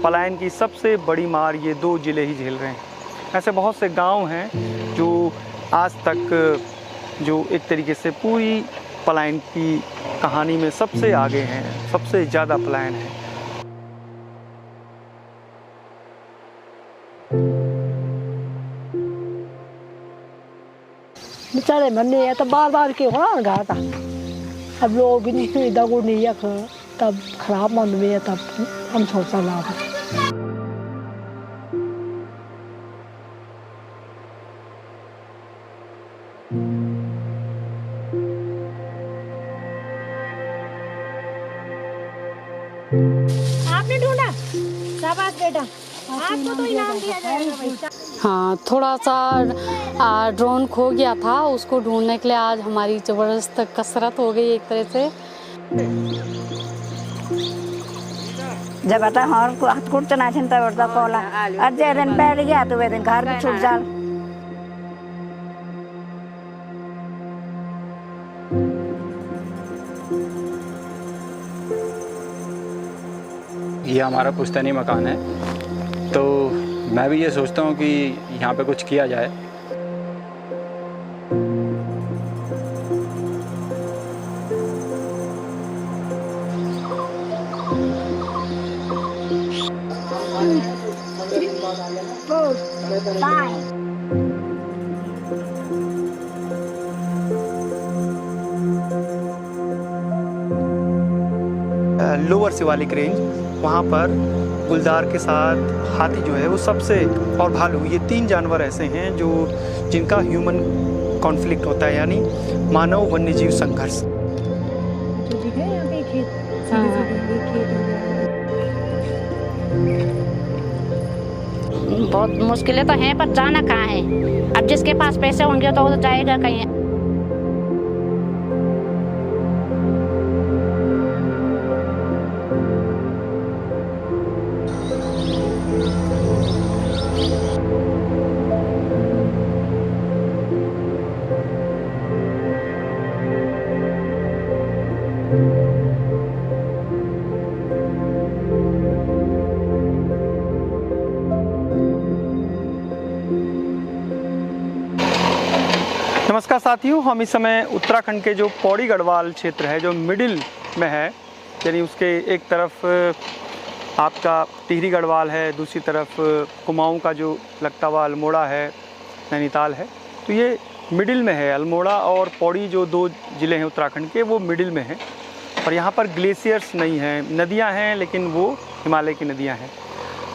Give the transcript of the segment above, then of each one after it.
पलायन की सबसे बड़ी मार ये 2 ज़िले ही झेल रहे हैं। ऐसे बहुत से गांव हैं जो आज तक जो एक तरीके से पूरी पलायन की कहानी में सबसे आगे हैं, सबसे ज़्यादा पलायन है। बेचारे मरने है तो बार के होना गया था। अब लोग भी नहीं दगो नहीं है, तब खराब मन में है, तब हम सोचा ला आपने ढूंढा। शाबाश बेटा, आपको तो इनाम दिया जाएगा भाई। हाँ, थोड़ा सा ड्रोन खो गया था, उसको ढूंढने के लिए आज हमारी ज़बरदस्त कसरत हो गई एक तरह से। जब आता हर हाथ कुट चना छिन तब वर्ता कोला अजय दिन बैठ गया तो वे दिन घर में छूट जा। ये हमारा पुश्तैनी मकान है, तो मैं भी ये सोचता हूँ कि यहाँ पे कुछ किया जाए। लोअर शिवालिक रेंज, वहाँ पर गुलदार के साथ हाथी जो है वो सबसे, और भालू, ये 3 जानवर ऐसे हैं जो जिनका ह्यूमन कॉन्फ्लिक्ट होता है, यानी मानव वन्यजीव संघर्ष। बहुत मुश्किलें तो हैं, पर जाना कहाँ है। अब जिसके पास पैसे होंगे तो वो तो जाएगा कहीं। नमस्कार साथियों, हम इस समय उत्तराखंड के जो पौड़ी गढ़वाल क्षेत्र है, जो मिडिल में है, यानी उसके एक तरफ आपका टिहरी गढ़वाल है, दूसरी तरफ कुमाऊं का जो लगता हुआ अल्मोड़ा है, नैनीताल है, तो ये मिडिल में है। अल्मोड़ा और पौड़ी जो 2 ज़िले हैं उत्तराखंड के, वो मिडिल में हैं। और यहाँ पर ग्लेशियर्स नहीं हैं, नदियाँ हैं लेकिन वो हिमालय की नदियाँ हैं।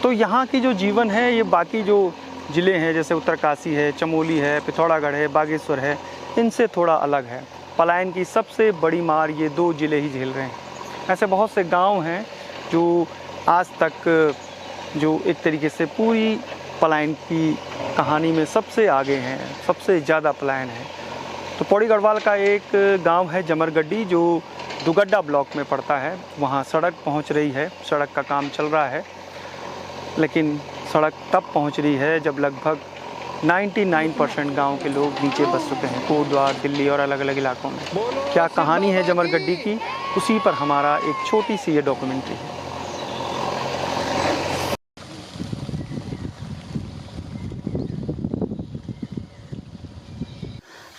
तो यहाँ की जो जीवन है, ये बाकी जो ज़िले हैं जैसे उत्तरकाशी है, चमोली है, पिथौरागढ़ है, बागेश्वर है, इनसे थोड़ा अलग है। पलायन की सबसे बड़ी मार ये 2 ज़िले ही झेल रहे हैं। ऐसे बहुत से गांव हैं जो आज तक जो एक तरीके से पूरी पलायन की कहानी में सबसे आगे हैं, सबसे ज़्यादा पलायन है। तो पौड़ी गढ़वाल का एक गांव है जमरगड्डी, जो दुगड्डा ब्लॉक में पड़ता है। वहाँ सड़क पहुँच रही है, सड़क का काम चल रहा है, लेकिन सड़क तब पहुंच रही है जब लगभग 99% गांव के लोग नीचे बस चुके हैं, कोटद्वार, दिल्ली और अलग अलग इलाकों में। क्या कहानी है जमरगड्डी की, उसी पर हमारा एक छोटी सी ये डॉक्यूमेंट्री है।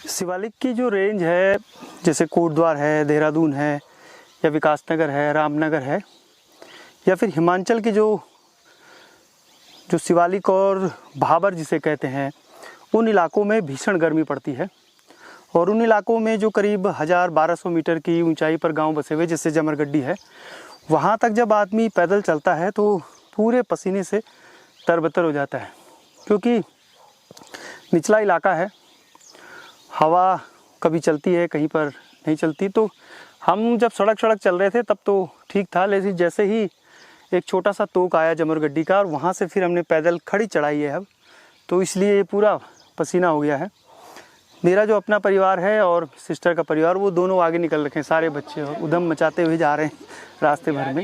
शिवालिक की जो रेंज है, जैसे कोटद्वार है, देहरादून है, या विकासनगर है, रामनगर है, या फिर हिमाचल की जो शिवालिक और भाबर जिसे कहते हैं, उन इलाकों में भीषण गर्मी पड़ती है। और उन इलाकों में जो करीब 1000-1200 मीटर की ऊंचाई पर गांव बसे हुए जैसे जमरगड्डी है, वहाँ तक जब आदमी पैदल चलता है तो पूरे पसीने से तरबतर हो जाता है, क्योंकि निचला इलाका है, हवा कभी चलती है, कहीं पर नहीं चलती। तो हम जब सड़क चल रहे थे तब तो ठीक था, लेकिन जैसे ही एक छोटा सा तोक आया जमरगड्डी का, और वहाँ से फिर हमने पैदल खड़ी चढ़ाई है अब, तो इसलिए ये पूरा पसीना हो गया है। मेरा जो अपना परिवार है और सिस्टर का परिवार, वो दोनों आगे निकल रखे हैं, सारे बच्चे और उधम मचाते हुए जा रहे हैं रास्ते भर में।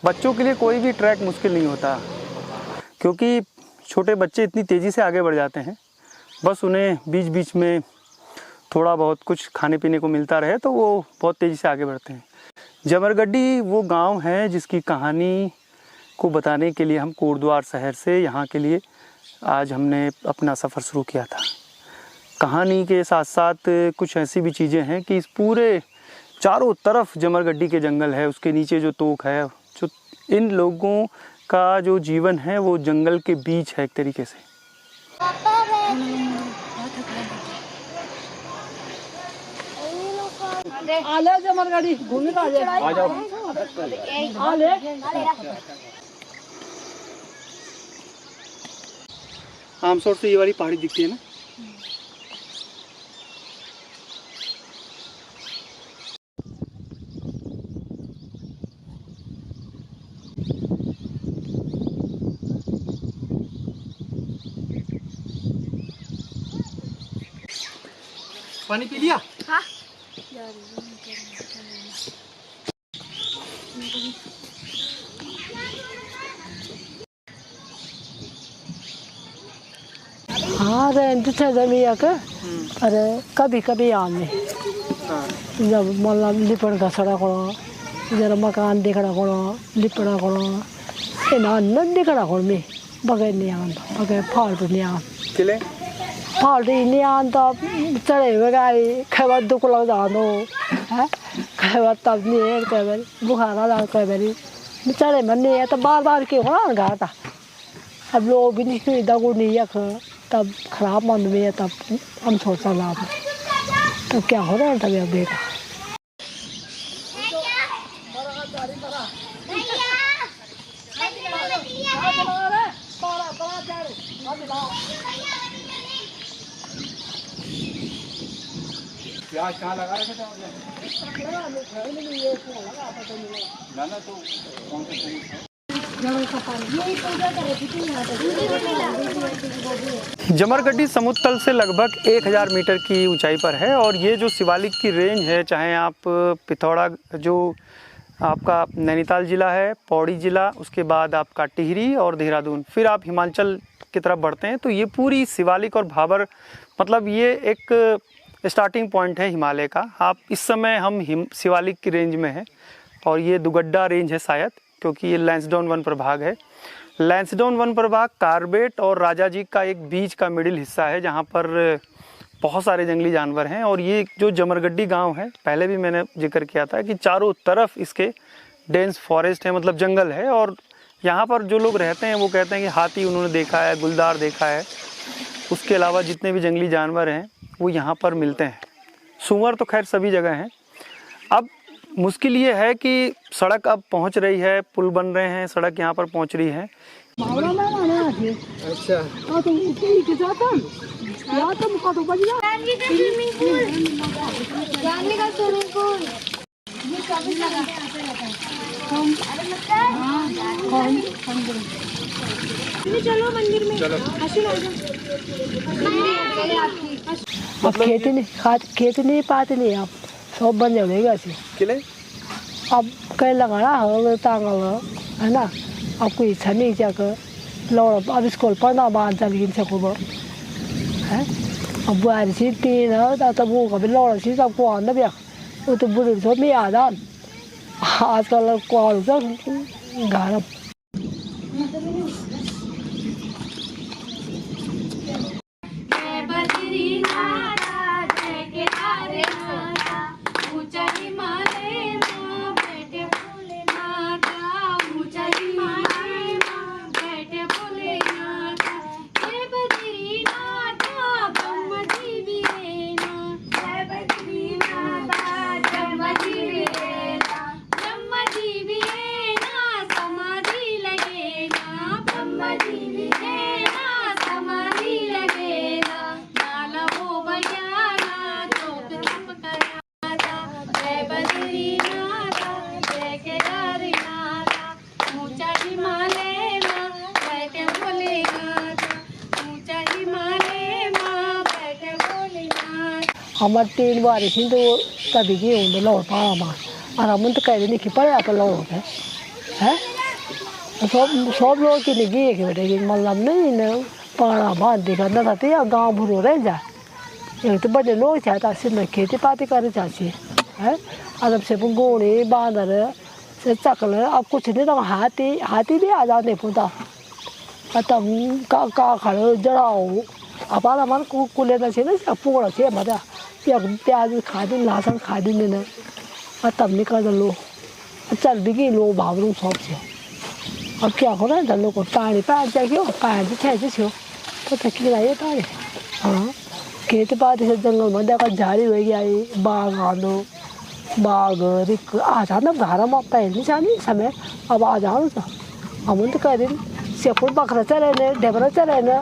बच्चों के लिए कोई भी ट्रैक मुश्किल नहीं होता, क्योंकि छोटे बच्चे इतनी तेज़ी से आगे बढ़ जाते हैं, बस उन्हें बीच बीच में थोड़ा बहुत कुछ खाने पीने को मिलता रहे तो वो बहुत तेज़ी से आगे बढ़ते हैं। जमरगड्डी वो गांव है जिसकी कहानी को बताने के लिए हम कोटद्वार शहर से यहाँ के लिए आज हमने अपना सफ़र शुरू किया था। कहानी के साथ साथ कुछ ऐसी भी चीज़ें हैं कि इस पूरे चारों तरफ जमरगड्डी के जंगल है, उसके नीचे जो तोक है, जो इन लोगों का जो जीवन है वो जंगल के बीच है एक तरीके से। आले जमरगढ़ी घूमने का आ जाओ। आले आमतौर से ये वाली पहाड़ी दिखती है ना। पानी पी लिया? हाँ। हाँ रेंट थे जमीन का, अरे कभी कभी आने जब मतलब लिपण का सड़क हो जरा मकान दिखना करो लिपड़ा करो इना न दिखना करो में बगैर नहीं आन बगैर फाल्ट नहीं आन किले फाल्ट नहीं आन तो चढ़े बगाई खबर दुख लग जानो है खबर तब नहीं है खबर बुखार आ जाता खबर चढ़े मन नहीं है तो बार बार क्यों होना घाटा अब लोग भी नहीं दगो नहीं है तब खराब मन में है तब हम सोचा लाभ तब क्या हो रहा है तब अब देखा प्याज कहाँ लगा रखे थे जमरगड्डी समुद्र तल से लगभग 1000 मीटर की ऊंचाई पर है और ये जो शिवालिक की रेंज है, चाहे आप पिथौरा जो आपका नैनीताल ज़िला है, पौड़ी ज़िला, उसके बाद आपका टिहरी और देहरादून, फिर आप हिमाचल की तरफ बढ़ते हैं तो ये पूरी शिवालिक और भाबर मतलब ये एक स्टार्टिंग पॉइंट है हिमालय का। आप इस समय हम शिवालिक की रेंज में हैं और ये दुगड्डा रेंज है शायद, क्योंकि ये लैंसडाउन वन प्रभाग है। लैंसडाउन वन प्रभाग कार्बेट और राजाजी का एक बीच का मिडिल हिस्सा है जहाँ पर बहुत सारे जंगली जानवर हैं। और ये जो जमरगड्डी गांव है, पहले भी मैंने जिक्र किया था कि चारों तरफ इसके डेंस फॉरेस्ट है, मतलब जंगल है। और यहाँ पर जो लोग रहते हैं वो कहते हैं कि हाथी उन्होंने देखा है, गुलदार देखा है, उसके अलावा जितने भी जंगली जानवर हैं वो यहाँ पर मिलते हैं। सूअर तो खैर सभी जगह हैं। अब मुश्किल ये है कि सड़क अब पहुंच रही है, पुल बन रहे हैं, सड़क यहाँ पर पहुंच रही है। अच्छा चलो मंदिर में अब खेती नहीं पाते नहीं आप सब बन जाएगा किले अब कहीं लगाना है टांगल है ना। अब कोई इच्छा नहीं जाकर लौड़ अब स्कूल पढ़ना बाहर चल गिन सको है। अब बुआरी सी तीन है तब वो कभी लौड़ सी सब को आना भी वो तो बुढ़े सब में आदान आजकल को घर हमार 3 बार थी तो तभी की होंगे लौड़ पारा मार और हम तो कह नहीं कि पड़े आप लौड़ है सब लोग की नहीं गए कि बेटे मतलब नहीं पारा बांध देखा ना था गाँव भूरो रह जा एक तो बड़े लोग चाहता सिर्फ खेती पाती करे चाची है अदब से गोड़ी बांदर से चकल अब कुछ नहीं तो हाथी भी आ जाते पुता तब का खड़े जड़ाओ अपन अपन कुले न छे न पुगड़ छे मजा प्याज खा दिन लहसुन खा दिन ने तब निकल लो चल बिगी लो भावरू सब छे अब क्या हो रहा है को ताड़ी पा जाके पार छे छे तो तकी लाए ताड़ी हां खेत पात से जंगल में देखा झाड़ी हो गई बाघ आंदो बाघ रिक आ जाना घर में पहले जानी समय अब आ जाओ तो हम तो कह दिन से फुट बकरा चले ने ढेबरा चले ने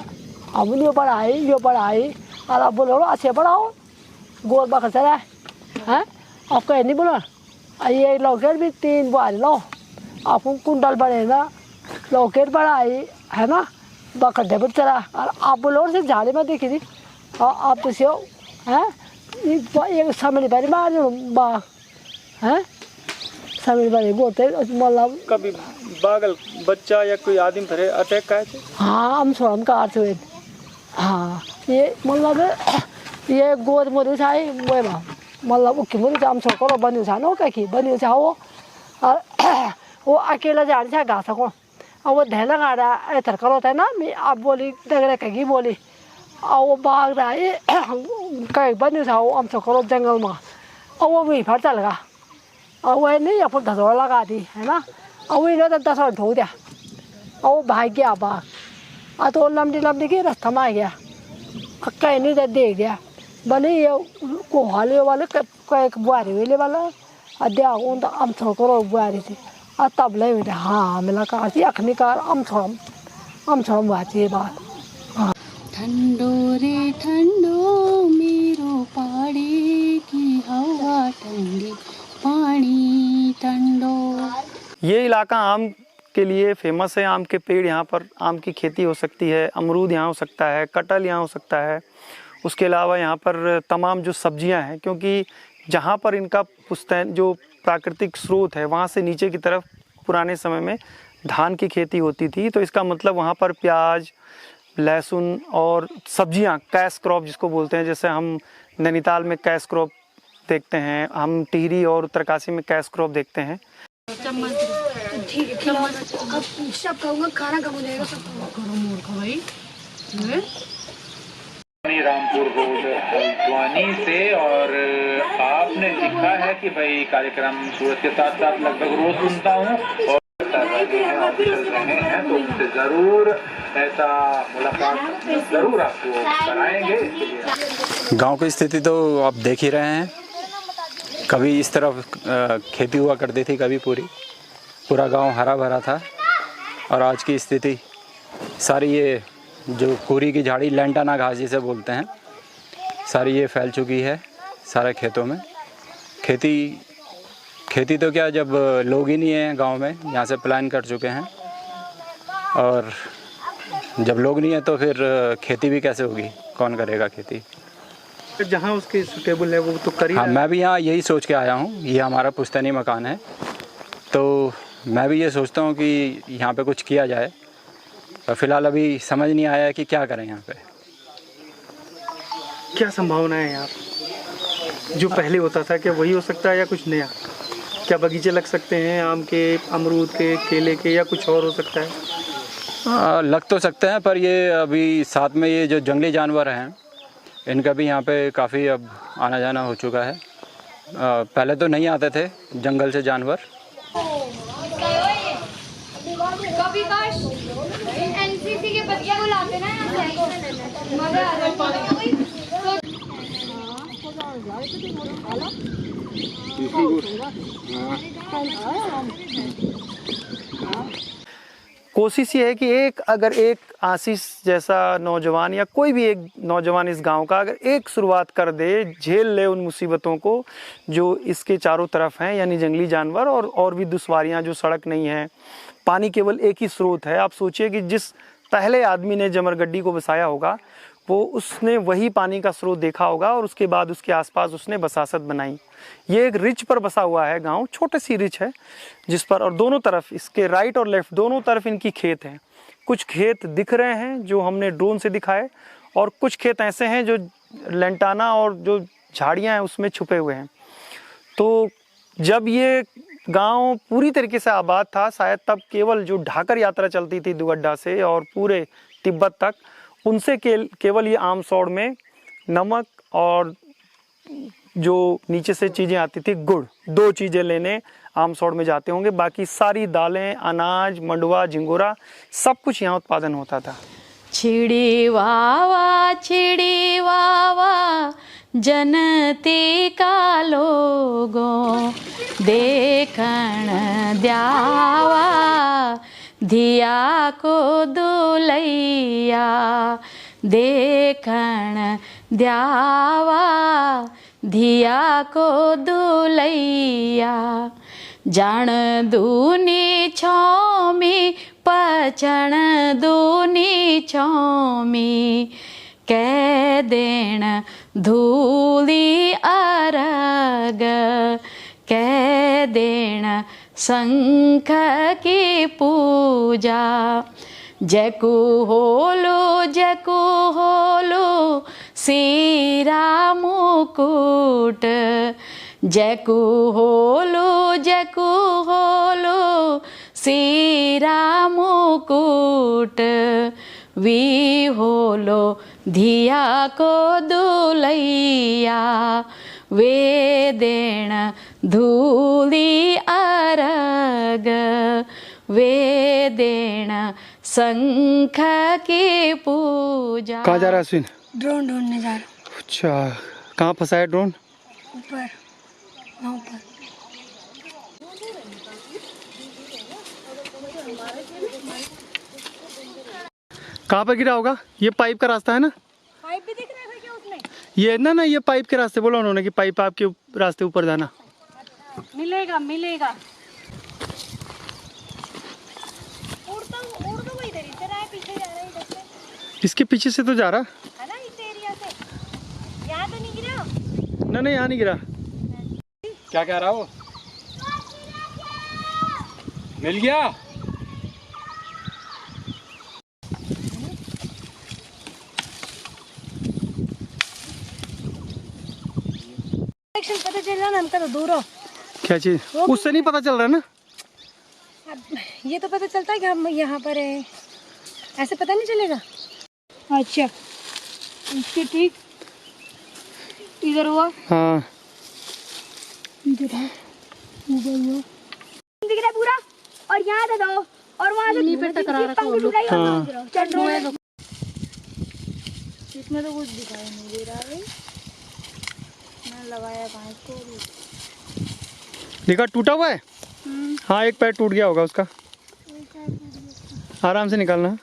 अब यो बढ़ाई और अब बोलो अच्छे बढ़ाओ गोल बकरा चले हैं अब कह नहीं बोलो ये लौकेट भी 3 बार लो अपन कुंडल बढ़े ना लौकेट बढ़ाई है ना बकरा ढेबर चला और आप बोलो से झाड़ी में देखी थी और आप तो से हैं एक समय बारी मार बाघ हैं समय बारी बोलते मतलब कभी बागल बच्चा या कोई आदमी धरे अटैक का है? हाँ हम स्वयं का अर्थ हुए हाँ ये मतलब ये गोद मोदी छाई वो मतलब उकी मोदी हम छोड़ कर बनी छा नो क्या बनी छा वो और वो अकेला जाने छा घास को और वो ध्यान लगा रहा ऐसा करो था ना मैं आप बोली देख कहीं बोली और वो भाग रहा है कहीं बनी छा वो हम छोड़ जंगल में और वो वहीं पर चल गया और वो नहीं अपन धसोड़ लगा दी है ना और वही ना धसोड़ धो दिया और वो भाग गया बाघ और तो लंबी के रास्ता में आ गया कहीं नहीं दे गया बने ये को हाले वाले कई बुआरी वेले वाला अद्या उन तो हम छोड़ बुआरी थी और तब ले बेटे हाँ मिला कहा थी अखनी कार हम छोड़ बात ये बात ठंडो रे ठंडो मेरो पाड़ी की हवा ठंडी पानी ठंडो। ये इलाका आम के लिए फेमस है। आम के पेड़ यहाँ पर आम की खेती हो सकती है, अमरूद यहाँ हो सकता है, कटहल यहाँ हो सकता है। उसके अलावा यहाँ पर तमाम जो सब्जियाँ हैं, क्योंकि जहाँ पर इनका पुश्तैन जो प्राकृतिक स्रोत है वहाँ से नीचे की तरफ पुराने समय में धान की खेती होती थी, तो इसका मतलब वहाँ पर प्याज, लहसुन और सब्जियाँ कैश क्रॉप जिसको बोलते हैं, जैसे हम नैनीताल में कैश क्रॉप देखते हैं, हम टिहरी और उत्तरकाशी में कैश क्रॉप देखते हैं। सब कहूँगा खाना कब बनेगा सब भाई रामपुर रोड हल्द्वानी से। और आपने लिखा है कि भाई कार्यक्रम सूरत के साथ साथ लगभग रोज सुनता हूँ और चल रहे हैं, तो उनसे जरूर ऐसा मुलाकात जरूर आपको कराएंगे। गांव की स्थिति तो आप देख ही रहे हैं, कभी इस तरफ खेती हुआ करती थी, कभी पूरा गांव हरा भरा था, और आज की स्थिति सारी ये जो कुरी की झाड़ी लैंटाना घास जिसे बोलते हैं, सारी ये फैल चुकी है सारे खेतों में। खेती तो क्या, जब लोग ही नहीं हैं गांव में, यहाँ से प्लान कर चुके हैं, और जब लोग नहीं है तो फिर खेती भी कैसे होगी, कौन करेगा खेती। जहाँ उसके सुटेबल है वो तो करी। हाँ, मैं भी यहाँ यही सोच के आया हूँ, ये हमारा पुश्तैनी मकान है, तो मैं भी ये सोचता हूँ कि यहाँ पे कुछ किया जाए। फ़िलहाल अभी समझ नहीं आया कि क्या करें यहाँ पे। क्या संभावना है यहाँ जो पहले होता था, क्या वही हो सकता है या कुछ नया? क्या बगीचे लग सकते हैं आम के, अमरूद के, केले के, या कुछ और हो सकता है? लग तो सकते हैं, पर ये अभी साथ में ये जो जंगली जानवर हैं इनका भी यहाँ पे काफ़ी अब आना जाना हो चुका है। पहले तो नहीं आते थे जंगल से जानवर। एनसीसी के बच्चे बुलाते ना मजा आ जाता है। कोशिश ये है कि अगर एक आशीष जैसा नौजवान या कोई भी एक नौजवान इस गांव का अगर एक शुरुआत कर दे, झेल ले उन मुसीबतों को जो इसके चारों तरफ हैं, यानी जंगली जानवर और भी दुश्वारियां, जो सड़क नहीं है, पानी केवल एक ही स्रोत है। आप सोचिए कि जिस पहले आदमी ने जमरगड्डी को बसाया होगा वो उसने वही पानी का स्रोत देखा होगा, और उसके बाद उसके आसपास उसने बसासत बनाई। ये एक रिच पर बसा हुआ है गांव, छोटी सी रिच है जिस पर, और दोनों तरफ इसके राइट और लेफ्ट दोनों तरफ इनकी खेत हैं। कुछ खेत दिख रहे हैं जो हमने ड्रोन से दिखाए, और कुछ खेत ऐसे हैं जो लैंटाना और जो झाड़ियाँ हैं उसमें छुपे हुए हैं। तो जब ये गांव पूरी तरीके से आबाद था। शायद तब केवल जो ढाकर यात्रा चलती थी दुगड्डा से और पूरे तिब्बत तक, उनसे केवल ये आमसौड़ में नमक और जो नीचे से चीज़ें आती थी गुड़, 2 चीज़ें लेने आमसौड़ में जाते होंगे। बाकी सारी दालें, अनाज, मंडुआ, झिंगोरा सब कुछ यहाँ उत्पादन होता था। छिड़ी वावा जनती का लोगों देखण द्यावा धिया को दुलैया देखण द्यावा धिया को दुलैया जान दूनी छौमी पचण दूनी छौमी कह देण धूली अरग कह देण शंख की पूजा जैकू होलो सीरा मुकुट जैकू होलो सीरा मुकुट वी होलो धिया को दुलैया वे देण धूली अरग वे देण शंख की पूजा। कहाँ जा रहा है अश्विन? ड्रोन ढूंढने जा रहा अच्छा, कहाँ फंसा है ड्रोन? ऊपर, वहाँ ऊपर। कहाँ पर गिरा होगा? ये पाइप का रास्ता है ना? पाइप भी दिख रहा था क्या उसमें? ये ना ये पाइप के रास्ते बोला उन्होंने कि पाइप आपके रास्ते ऊपर जाना। मिलेगा मिलेगा। उड़ तो वही इधर इधर आए, पीछे जा रहा है इधर से। इसके पीछे से तो जा रहा है ना, इस एरिया से। यहाँ तो नहीं गिरा? ना, यहाँ नहीं गिरा। क्या कह रहा हो? मिल गया? पता चल रहा ना, हमका तो दूर हो। क्या चीज? उससे नहीं पता चल रहा ना। अब ये तो पता चलता है कि हम यहाँ पर है, ऐसे पता नहीं चलेगा। अच्छा, इसके ठीक इधर हुआ। हाँ, इधर है, ऊपर हुआ। दिख रहा है पूरा, और यहाँ से दो, और वहाँ से पे टकरा रखा हो लोग। हाँ। चल इसमें तो कुछ दिखाई नहीं दे रहा है। मैंने लगाया कहाँ इसको? देखा टूटा हुआ है। हाँ, एक पैर टूट गया होगा उसका। आराम से निकालना।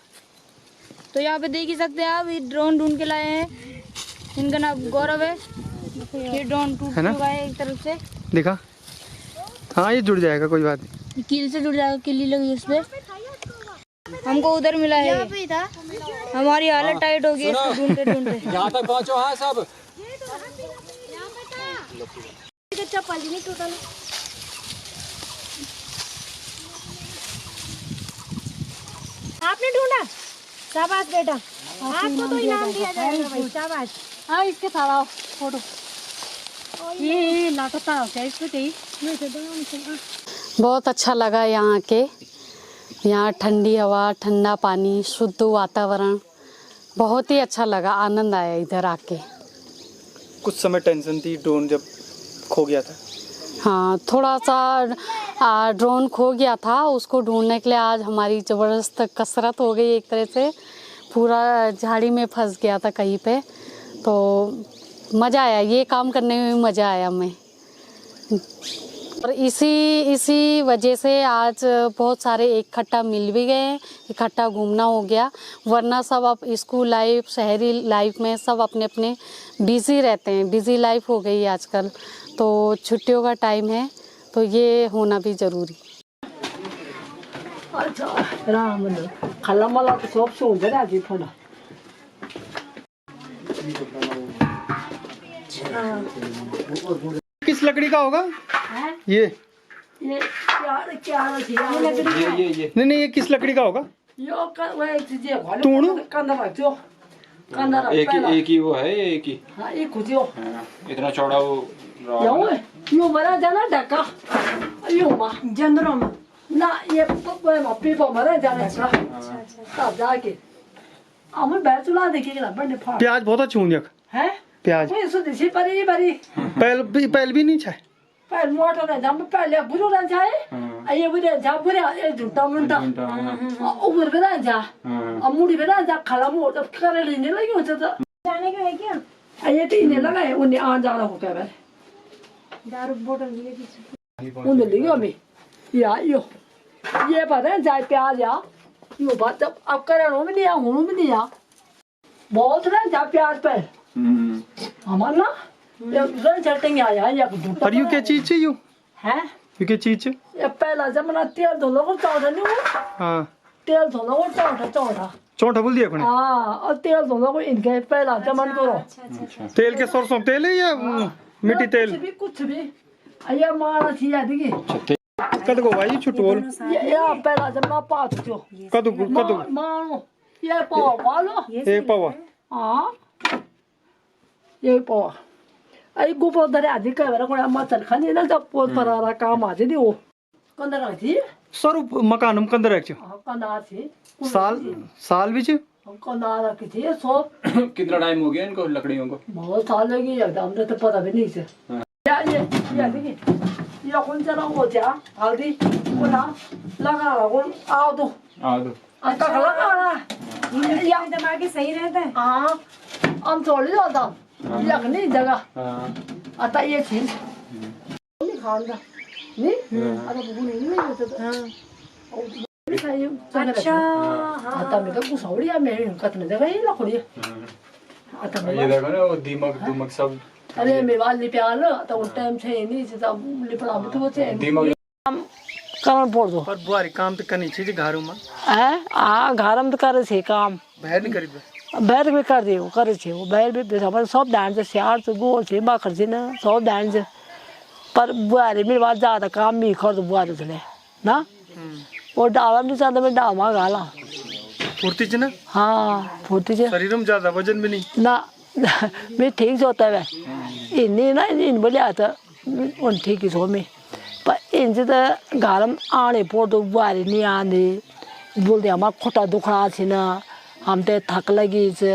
तो यहाँ पे देख ही सकते हैं आप, ये ड्रोन ढूंढ के लाए हैं। इनका नाम गौरव है। ये ड्रोन टूट चुका है एक तरफ से। देखा? हाँ, ये जुड़ जाएगा, कोई बात नहीं। कील से जुड़ जाएगा, किल्ली लगी उस पे। हमको उधर मिला है, हमारी हालत टाइट हो गई इसको ढूंढते ढूंढते। यहाँ तक पहुँचो। हाँ सब चप्पल नहीं टूटा। आपने ढूंढा? शाबाश बेटा, आपको तो इनाम दिया जाएगा भाई। शाबाश। हाँ, इसके सारा फोटो ये लापता हो क्या इसको? बहुत अच्छा लगा यहाँ के। यहाँ ठंडी हवा, ठंडा पानी, शुद्ध वातावरण, बहुत ही अच्छा लगा। आनंद आया इधर आके। कुछ समय टेंशन थी ड्रोन जब खो गया था। हाँ, थोड़ा सा ड्रोन खो गया था, उसको ढूंढने के लिए आज हमारी ज़बरदस्त कसरत हो गई एक तरह से। पूरा झाड़ी में फंस गया था कहीं पे, तो मज़ा आया, ये काम करने में मज़ा आया हमें। और इसी वजह से आज बहुत सारे इकट्ठा मिल भी गए, इकट्ठा घूमना हो गया। वरना सब अब स्कूल लाइफ, शहरी लाइफ में सब अपने अपने बिज़ी रहते हैं, बिज़ी लाइफ हो गई आजकल। तो छुट्टियों का टाइम है, तो ये होना भी ज़रूरी। किस लकड़ी का होगा? ये नहीं, ये किस लकड़ी का होगा? तूड़? एक ही वो है, एक ही। हाँ, इतना चौड़ा वो यो मरा जाना ढका यो मा जंदरों में। ना ये पीपो मरा जाना अच्छा तब जाके अमन बैठ चला देखिए ना बड़े फाड़ प्याज बहुत अच्छी होंगे है प्याज कोई सो दिसी परी पहल भी नहीं छे पहल मोटर ने जम पहले बुरो ना जाए ये बुरे जा बुरे ये झुंटा मुंटा ऊपर पे ना जा अमुड़ी पे ना जा खला मोड़ तब करे लेने लगी हो तो जाने का है क्या? ये तीन लगा है उन्हें आ जा रहा हो क्या बे दारू बोतल लिए पीछे। उन्हें लियो में या यो ये पता है जाए प्याज या यो बात जब अब करे नो में नहीं आ हूं में नहीं आ बहुत ना जा प्याज पे हमार ना ये रन चलते आया या झुंटा और यू क्या चीज है यू है क्या चीज है ये पहला जमाना तेल धोलो को चौड़ा नहीं हुआ हाँ तेल धोलो को चौड़ा चौंठा बोल दिया कोने हाँ और तेल धोलो को इनके पहला जमान करो तेल के सरसों तेल है या मिट्टी तेल कुछ भी ये मारा थी या देखी कद को भाई छुट बोल ये पहला जमाना पात जो कद मारो ये पाव वालो एक पावा हाँ ये पाव आई गोबर दरे आदि का बरा कोई मचल खानी ना जब पोत परारा काम आजे दी वो कंदर थी स्वरूप मकान हम कंदर रख कंदर थी साल भी छे कंदर रखी थी सब कितना टाइम हो गया इनको लकड़ियों को? बहुत साल लगी एकदम तो पता भी नहीं से या ये देखिए ये कौन चला वो जा हल्दी वो ना लगा रहा कौन आओ तो आता लगा रहा ये दिमाग सही रहता है। हाँ हम थोड़ी जाता ये नहीं जगह आता ये चीज नहीं खाऊंगा नहीं अरे बुबू नहीं होता अच्छा आता मैं तो कुछ और या मैं कतने जगह ही लखड़ी आता मैं ये देखो ना वो दीमक सब अरे मैं वाली प्यार तो उस टाइम से नहीं से तब लिपड़ा में तो से दीमक काम पड़ दो पर बुआरी काम तो करनी चाहिए घर में है आ घर में तो करे छे काम बाहर नहीं करी बैर भी कर दे वो करे छे वो बैर भी हमारे सब डांस से सियार से गोल से बाखर से ना सब डांस पर बुआरी मेरे बाद ज्यादा काम भी कर दो बुआरी चले ना वो डाला नहीं चाहता मैं डामा गाला फुर्ती च ना हाँ फुर्ती से शरीर में ज्यादा वजन भी नहीं ना मैं ठीक से होता है इन्हें ना इन बोले आता उन ठीक ही सो में पर इनसे तो गारम आने पोर तो बुआरी नहीं आने बोलते हमारा खोटा दुखड़ा थी ना हम तो थक लगी से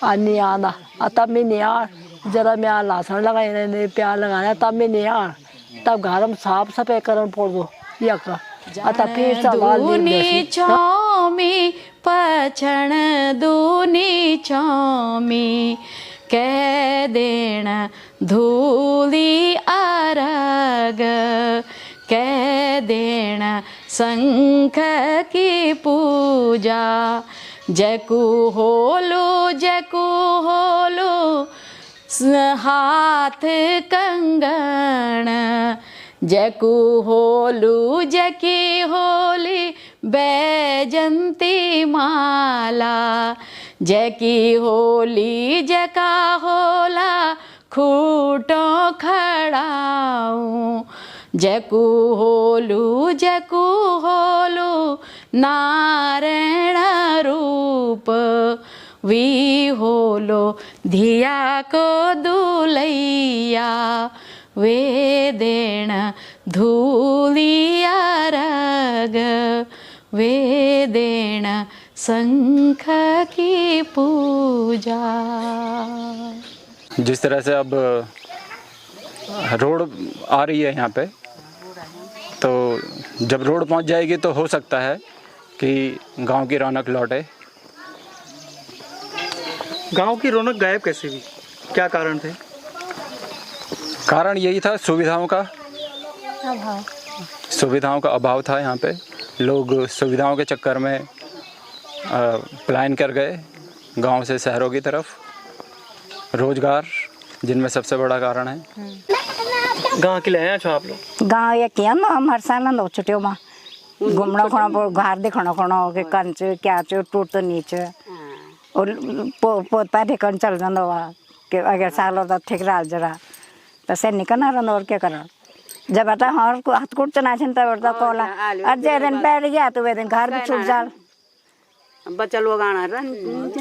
नहीं आना तब मैं नहीं आ जरा मैं लहसुन लगाए प्याज लगाया तब मैं नहीं आ तब गारम साफ सफाई करन पोर दो या का दूनी छौमी पछण दूनी छौमी कह देण धूली अरग कह देण शंख की पूजा जकू होलो हाथ कंगण जकू होलू जकी होली बैजंती माला जकी होली जका होला खूटों खड़ाऊं जकू होलू नारायण रूप वी होलो धिया को दुलैया वे देण धूलिया रग वे देण शंख की पूजा। जिस तरह से अब रोड आ रही है यहाँ पे, तो जब रोड पहुँच जाएगी तो हो सकता है कि गांव की रौनक लौटे। गांव की रौनक गायब कैसे हुई, क्या कारण थे? कारण यही था सुविधाओं का अभाव था। यहाँ पे लोग सुविधाओं के चक्कर में पलायन कर गए गांव से शहरों की तरफ। रोजगार जिनमें सबसे बड़ा कारण है। गांव के लिए आया छो आप लोग? गांव ये किया ना हम हर साल ना छुट्टियों में घूमना खोना घर देखना खोना के कंच क्या चो टूट नीचे और पोता ठिकान चल जाता हुआ कि अगर साल होता ठीक रहा जरा तो से निकलना रहा और क्या करना। जब बेटा हर को हाथ कुट चना तब बेटा कोला और जे दिन बैठ गया तो वे दिन घर भी छूट जा बच्चा लोग आना रन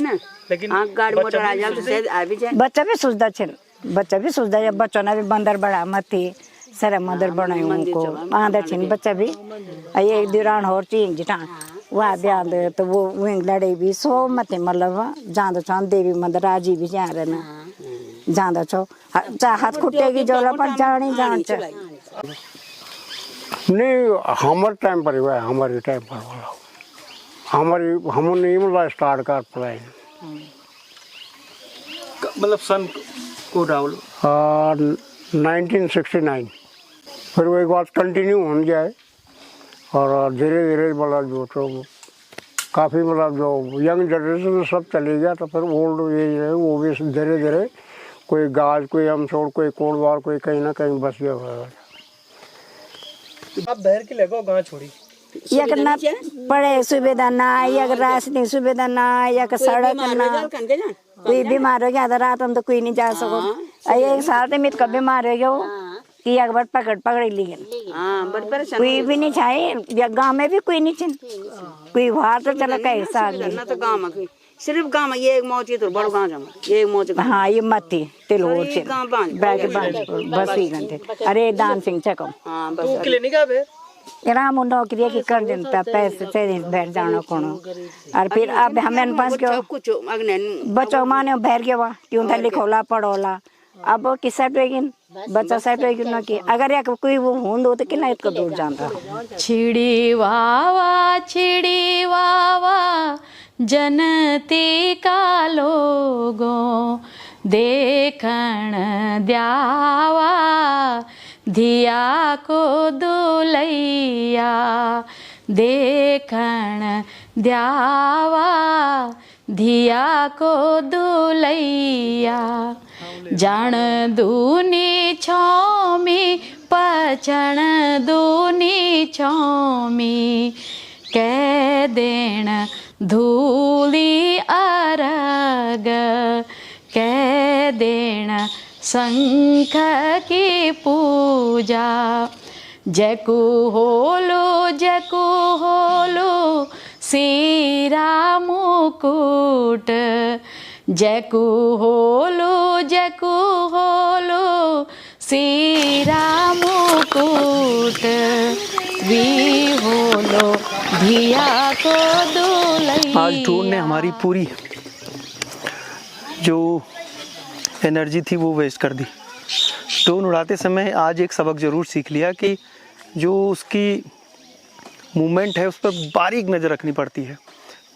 ना लेकिन गाड़ी मोटर आ जाए तो से आ भी जाए बच्चा भी सुझदा छे बच्चा भी सोचता जब बच्चों ने भी बंदर बड़ा मत थी सारा मंदिर बनाए उनको आंदर छिन बच्चा भी एक दुरान हो चीन जिटा वहाँ भी आंदे तो वो लड़े भी सो मत मतलब जान छो देवी मंदिर राजी भी जा रहे ना जान छो हाथ खुट्टेगी जोला पर जानी जान नहीं हमारे टाइम पर हुआ है हमारे टाइम पर बोला हमारी हमने मतलब स्टार्ट कर पढ़ाई मतलब सन को राहुल 1969 फिर वो एक बात कंटिन्यू हो जाए और धीरे धीरे मतलब जो तो काफ़ी मतलब जो यंग जनरेशन सब चले गया तो फिर ओल्ड एज है वो भी धीरे धीरे कोई गाज कोई अमसोड़ कोई कोटद्वार कोई कहीं ना कहीं बस गया हुआ। आप बहर के लगो गाँव छोड़ी या ना पढ़े सुविधा ना या रास्ते सुविधा ना या सड़क ना कोई बीमार हो गया था रात में तो कोई नहीं जा सको एक साल तो मित कब बीमार हो गया कि एक बार पकड़ ली कोई भी नहीं छाए गाँव में भी कोई नहीं छिन कोई बाहर तो चला कई साल तो गाँव में सिर्फ गाँव में ये एक मौज तो बड़ो गाँव जमा ये एक मौज हाँ ये मत थी तिलौर से बस ही घंटे अरे दान सिंह चको हाँ बस क्लिनिक है राम नौकरी की कर दिन पैसे से बैठ जाना कोनो और फिर अब हमें पास क्यों कुछ अगने बच्चों माने बैठ गया वहाँ क्यों था लिखोला पढ़ोला अब वो किस सेट होगी बच्चा सेट होगी ना कि अगर एक कोई वो होंद हो तो कितना इसको दूर जानता छिड़ी वावा जनती का लोगों देखण द्यावा धिया को दुलैया देखण द्यावा धिया को दुलैया जान दूनी छौमी पचण दूनी छौमी कह देण धूली अरग कह देण शंख की पूजा जकू होलो सीरा मुकुट जकू होलो सीरा मुकुट वी होलो धिया को दुलैया। आज ड्रोन ने हमारी पूरी जो एनर्जी थी वो वेस्ट कर दी। ड्रोन उड़ाते समय आज एक सबक ज़रूर सीख लिया कि जो उसकी मूवमेंट है उस पर बारीक नज़र रखनी पड़ती है।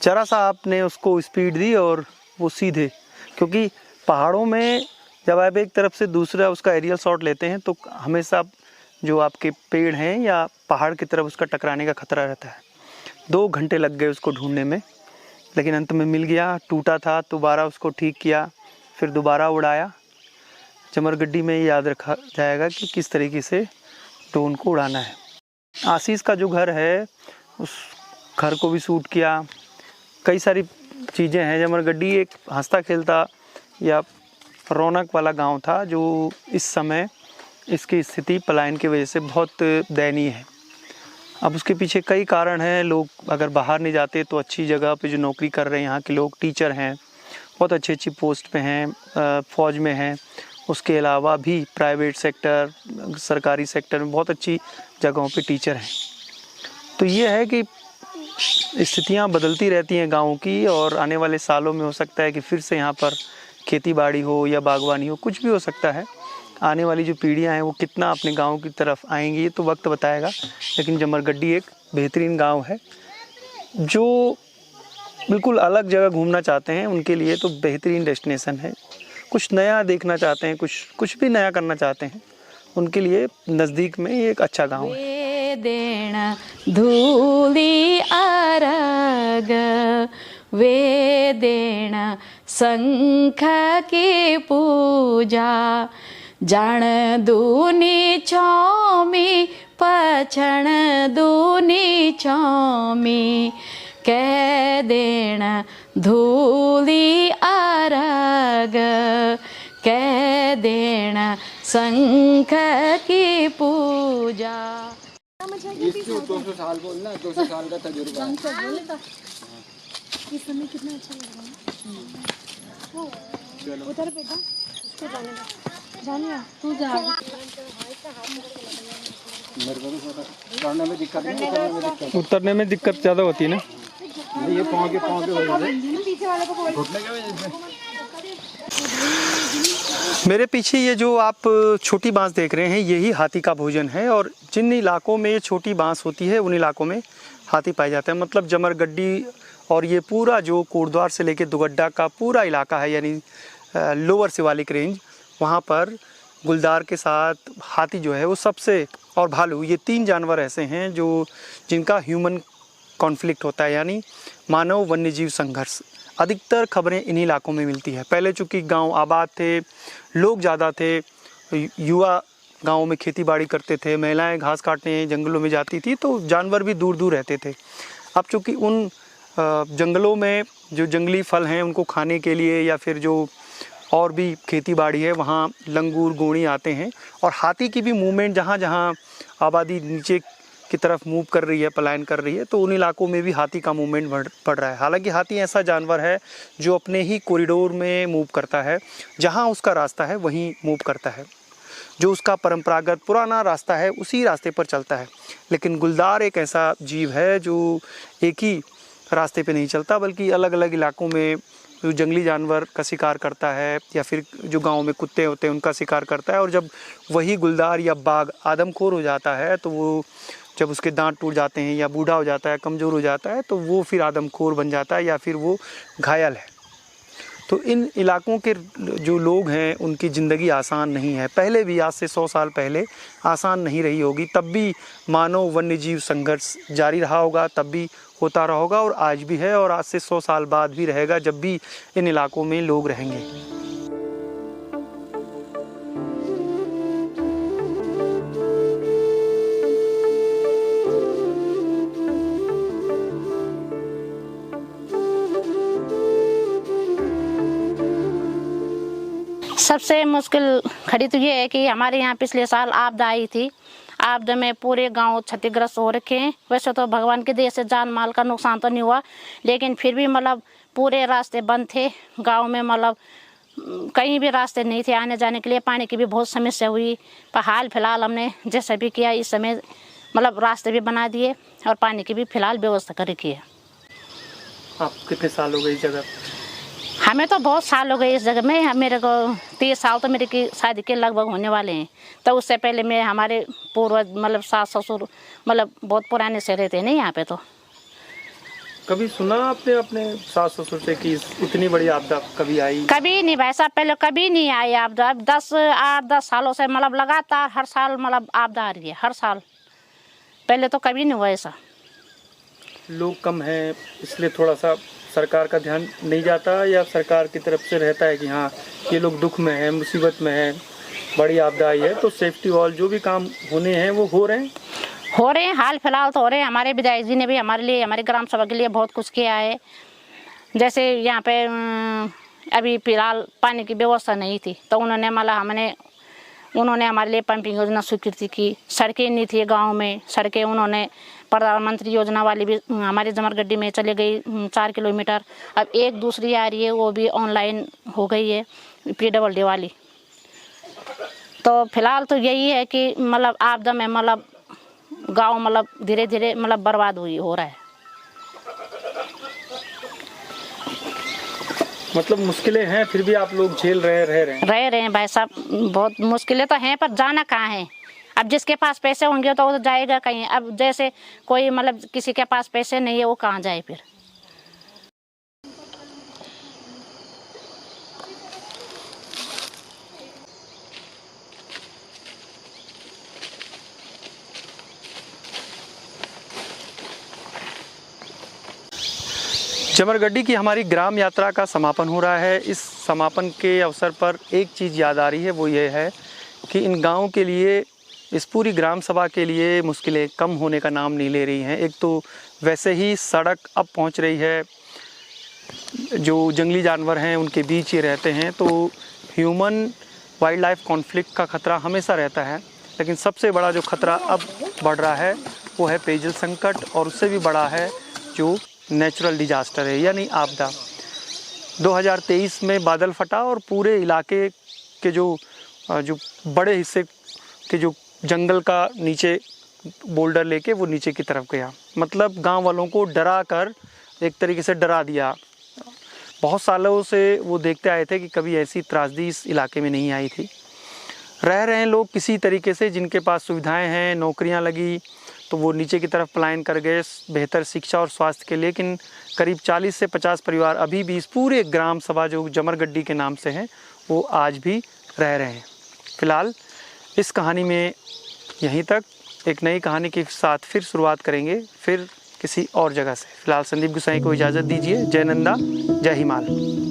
जरा सा आपने उसको स्पीड दी और वो सीधे, क्योंकि पहाड़ों में जब आप एक तरफ से दूसरा उसका एरियल शॉट लेते हैं तो हमेशा जो आपके पेड़ हैं या पहाड़ की तरफ उसका टकराने का खतरा रहता है। 2 घंटे लग गए उसको ढूंढने में, लेकिन अंत में मिल गया। टूटा था, दोबारा उसको ठीक किया, फिर दोबारा उड़ाया। चमरगड्डी में याद रखा जाएगा कि किस तरीके से ड्रोन को उड़ाना है। आशीष का जो घर है उस घर को भी शूट किया। कई सारी चीज़ें हैं। चमरगड्डी एक हंसता खेलता या रौनक वाला गांव था जो इस समय इसकी स्थिति पलायन की वजह से बहुत दयनीय है। अब उसके पीछे कई कारण हैं। लोग अगर बाहर नहीं जाते तो अच्छी जगह पे जो नौकरी कर रहे हैं यहाँ के लोग, टीचर हैं, बहुत अच्छी पोस्ट पे हैं, फ़ौज में हैं। उसके अलावा भी प्राइवेट सेक्टर, सरकारी सेक्टर में बहुत अच्छी जगहों पे टीचर हैं। तो ये है कि स्थितियाँ बदलती रहती हैं गाँव की, और आने वाले सालों में हो सकता है कि फिर से यहाँ पर खेती बाड़ी हो या बागवानी हो, कुछ भी हो सकता है। आने वाली जो पीढ़ियाँ हैं वो कितना अपने गांव की तरफ आएंगी ये तो वक्त बताएगा। लेकिन चमरगड्डी एक बेहतरीन गांव है। जो बिल्कुल अलग जगह घूमना चाहते हैं उनके लिए तो बेहतरीन डेस्टिनेशन है। कुछ नया देखना चाहते हैं, कुछ भी नया करना चाहते हैं, उनके लिए नज़दीक में ये एक अच्छा गांव है। देण धूली अरग वे देण शंख की पूजा जान दूनी छौमी पछण दूनी छौमी कह देण धूली अरग कह देण शंख की पूजा। 200 साल बोलना, 200 साल का तजुर्बा है। इस समय कितना अच्छा लग रहा है। उधर बेटा उसको जाने दो, जानिए तू जा। मेरे को तो चढ़ने में दिक्कत नहीं, उतरने में दिक्कत। उतरने में दिक्कत ज़्यादा होती है ना। ये पाँव के वजह से, पीछे वाले को बोल घुटने के वजह से। मेरे पीछे ये जो आप छोटी बांस देख रहे हैं, यही हाथी का भोजन है। और जिन इलाकों में ये छोटी बांस होती है उन इलाकों में हाथी पाए जाते हैं। मतलब जमरगड्डी और ये पूरा जो कोटद्वार से लेके दुगड्डा का पूरा इलाका है, यानी लोअर शिवालिक रेंज, वहाँ पर गुलदार के साथ हाथी जो है वो सबसे, और भालू, ये 3 जानवर ऐसे हैं जो जिनका ह्यूमन कॉन्फ्लिक्ट होता है, यानी मानव वन्यजीव संघर्ष। अधिकतर खबरें इन्हीं इलाकों में मिलती है। पहले चूँकि गांव आबाद थे, लोग ज़्यादा थे, युवा गाँव में खेती बाड़ी करते थे, महिलाएं घास काटने जंगलों में जाती थी, तो जानवर भी दूर दूर रहते थे। अब चूँकि उन जंगलों में जो जंगली फल हैं उनको खाने के लिए या फिर जो और भी खेती बाड़ी है, वहाँ लंगूर गोणी आते हैं। और हाथी की भी मूवमेंट जहाँ जहाँ आबादी नीचे की तरफ मूव कर रही है, पलायन कर रही है, तो उन इलाकों में भी हाथी का मूवमेंट बढ़ रहा है। हालांकि हाथी ऐसा जानवर है जो अपने ही कॉरिडोर में मूव करता है, जहाँ उसका रास्ता है वहीं मूव करता है, जो उसका परंपरागत पुराना रास्ता है उसी रास्ते पर चलता है। लेकिन गुलदार एक ऐसा जीव है जो एक ही रास्ते पे नहीं चलता, बल्कि अलग अलग इलाकों में जो जंगली जानवर का शिकार करता है या फिर जो गांव में कुत्ते होते हैं उनका शिकार करता है। और जब वही गुलदार या बाघ आदमखोर हो जाता है, तो वो जब उसके दांत टूट जाते हैं या बूढ़ा हो जाता है, कमज़ोर हो जाता है, तो वो फिर आदमखोर बन जाता है या फिर वो घायल है। तो इन इलाकों के जो लोग हैं उनकी ज़िंदगी आसान नहीं है। पहले भी, आज से 100 साल पहले आसान नहीं रही होगी, तब भी मानव वन्यजीव संघर्ष जारी रहा होगा, तब भी होता रहा होगा, और आज भी है, और आज से 100 साल बाद भी रहेगा, जब भी इन इलाकों में लोग रहेंगे। सबसे मुश्किल खड़ी तो ये है कि हमारे यहाँ पिछले साल आपदा आई थी। आपदा में पूरे गांव क्षतिग्रस्त हो रखे हैं। वैसे तो भगवान के दया से जान माल का नुकसान तो नहीं हुआ, लेकिन फिर भी मतलब पूरे रास्ते बंद थे गांव में, मतलब कहीं भी रास्ते नहीं थे आने जाने के लिए। पानी की भी बहुत समस्या हुई, पर हाल फिलहाल हमने जैसा भी किया इस समय मतलब रास्ते भी बना दिए और पानी की भी फिलहाल व्यवस्था कर रखी है। आप कितने साल हो गए इस जगह? हमें तो बहुत साल हो गए इस जगह में। मेरे को 30 साल तो मेरे की शादी के लगभग होने वाले हैं। तो उससे पहले मैं हमारे पूर्वज मतलब सास ससुर मतलब बहुत पुराने से रहते हैं नहीं यहाँ पे। तो कभी सुना आपने अपने सास ससुर से कि इतनी बड़ी आपदा कभी आई? कभी नहीं भाई साहब, पहले कभी नहीं आई आपदा। 8-10 सालों से मतलब लगातार हर साल मतलब आपदा आ रही है, हर साल। पहले तो कभी नहीं हुआ ऐसा। लोग कम हैं इसलिए थोड़ा सा सरकार का ध्यान नहीं जाता, या सरकार की तरफ से रहता है कि हाँ ये लोग दुख में हैं, मुसीबत में हैं, बड़ी आपदा आई है, तो सेफ्टी वॉल जो भी काम होने हैं वो हो रहे हैं हाल फिलहाल तो हो रहे हैं। हमारे विधायक जी ने भी हमारे लिए, हमारे ग्राम सभा के लिए बहुत कुछ किया है। जैसे यहाँ पे अभी फिलहाल पानी की व्यवस्था नहीं थी, तो उन्होंने हमारे लिए पंपिंग योजना स्वीकृति की। सड़कें नहीं थी गाँव में, सड़कें उन्होंने प्रधानमंत्री योजना वाली भी हमारे जमरगड्डी में चले गई 4 किलोमीटर। अब एक दूसरी आ रही है, वो भी ऑनलाइन हो गई है, PWD वाली। तो फिलहाल तो यही है कि मतलब आपदा में मतलब गांव मतलब धीरे धीरे मतलब बर्बाद हो रहा है। मतलब मुश्किलें हैं, फिर भी आप लोग झेल रहे रह रहे हैं भाई साहब। बहुत मुश्किलें तो हैं, पर जाना कहाँ है। अब जिसके पास पैसे होंगे तो वो तो जाएगा कहीं। अब जैसे कोई मतलब किसी के पास पैसे नहीं है, वो कहाँ जाए फिर। जमरगड्डी की हमारी ग्राम यात्रा का समापन हो रहा है। इस समापन के अवसर पर एक चीज़ याद आ रही है, वो ये है कि इन गाँव के लिए, इस पूरी ग्राम सभा के लिए मुश्किलें कम होने का नाम नहीं ले रही हैं। एक तो वैसे ही सड़क अब पहुंच रही है, जो जंगली जानवर हैं उनके बीच ही रहते हैं, तो ह्यूमन वाइल्ड लाइफ कॉन्फ्लिक्ट का ख़तरा हमेशा रहता है। लेकिन सबसे बड़ा जो ख़तरा अब बढ़ रहा है वो है पेयजल संकट, और उससे भी बड़ा है जो नेचुरल डिजास्टर है, यानी आपदा। 2023 में बादल फटा और पूरे इलाके के जो बड़े हिस्से के जो जंगल का नीचे बोल्डर लेके वो नीचे की तरफ गया। मतलब गांव वालों को डरा कर एक तरीके से डरा दिया। बहुत सालों से वो देखते आए थे कि कभी ऐसी त्रासदी इस इलाके में नहीं आई थी। रह रहे हैं लोग किसी तरीके से, जिनके पास सुविधाएं हैं, नौकरियां लगी तो वो नीचे की तरफ पलायन कर गए बेहतर शिक्षा और स्वास्थ्य के लिए। लेकिन करीब 40 से 50 परिवार अभी भी इस पूरे ग्राम सभा जो जमरगड्डी के नाम से है वो आज भी रह रहे हैं। फिलहाल इस कहानी में यहीं तक। एक नई कहानी के साथ फिर शुरुआत करेंगे, फिर किसी और जगह से। फिलहाल संदीप गोसाई को इजाज़त दीजिए। जय नंदा, जय हिमाल।